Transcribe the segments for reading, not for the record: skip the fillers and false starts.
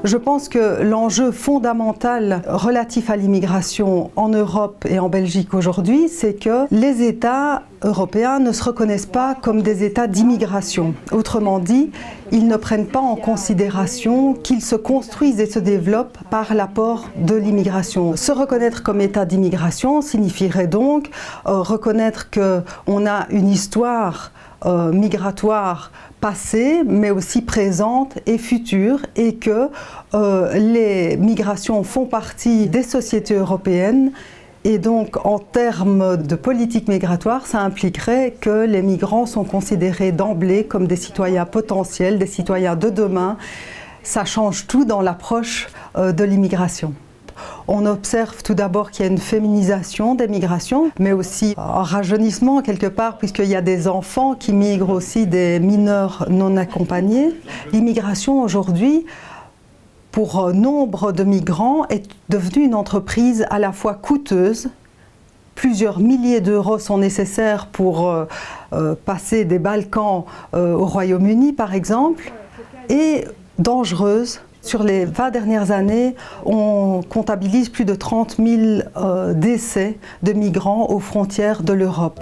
Je pense que l'enjeu fondamental relatif à l'immigration en Europe et en Belgique aujourd'hui, c'est que les États européens ne se reconnaissent pas comme des États d'immigration. Autrement dit, ils ne prennent pas en considération qu'ils se construisent et se développent par l'apport de l'immigration. Se reconnaître comme État d'immigration signifierait donc reconnaître qu'on a une histoire migratoire passée, mais aussi présente et future, et que les migrations font partie des sociétés européennes. Et donc, en termes de politique migratoire, ça impliquerait que les migrants sont considérés d'emblée comme des citoyens potentiels, des citoyens de demain. Ça change tout dans l'approche de l'immigration. On observe tout d'abord qu'il y a une féminisation des migrations, mais aussi un rajeunissement quelque part, puisqu'il y a des enfants qui migrent aussi, des mineurs non accompagnés. L'immigration aujourd'hui, pour nombre de migrants, est devenue une entreprise à la fois coûteuse. Plusieurs milliers d'euros sont nécessaires pour passer des Balkans au Royaume-Uni, par exemple, et dangereuse. Sur les 20 dernières années, on comptabilise plus de 30 000 décès de migrants aux frontières de l'Europe.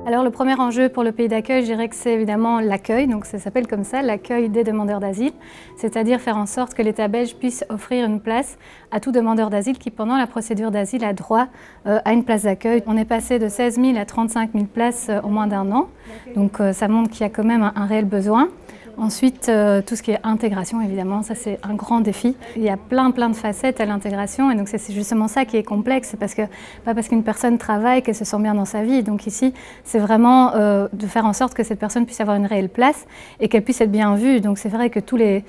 Alors le premier enjeu pour le pays d'accueil, je dirais que c'est évidemment l'accueil, donc ça s'appelle comme ça, l'accueil des demandeurs d'asile, c'est-à-dire faire en sorte que l'État belge puisse offrir une place à tout demandeur d'asile qui, pendant la procédure d'asile, a droit à une place d'accueil. On est passé de 16 000 à 35 000 places en moins d'un an, donc ça montre qu'il y a quand même un réel besoin. Ensuite, tout ce qui est intégration, évidemment, ça c'est un grand défi. Il y a plein de facettes à l'intégration et donc c'est justement ça qui est complexe, parce que pas parce qu'une personne travaille qu'elle se sent bien dans sa vie. Donc ici, c'est vraiment de faire en sorte que cette personne puisse avoir une réelle place et qu'elle puisse être bien vue. Donc c'est vrai que tous les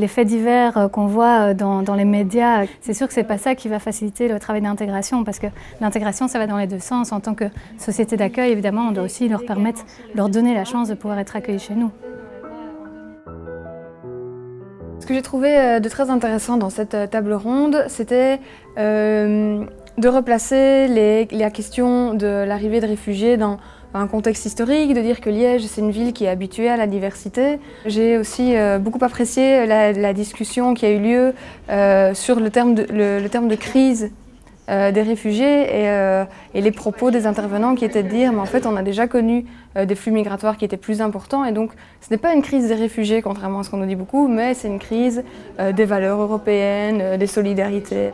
faits divers qu'on voit dans les médias, c'est sûr que c'est pas ça qui va faciliter le travail d'intégration, parce que l'intégration, ça va dans les deux sens. En tant que société d'accueil, évidemment, on doit aussi leur donner la chance de pouvoir être accueillis chez nous. Ce que j'ai trouvé de très intéressant dans cette table ronde, c'était de replacer la question de l'arrivée de réfugiés dans un contexte historique, de dire que Liège, c'est une ville qui est habituée à la diversité. J'ai aussi beaucoup apprécié la discussion qui a eu lieu sur le terme de crise des réfugiés et les propos des intervenants qui étaient de dire mais en fait on a déjà connu des flux migratoires qui étaient plus importants et donc ce n'est pas une crise des réfugiés contrairement à ce qu'on nous dit beaucoup, mais c'est une crise des valeurs européennes, des solidarités.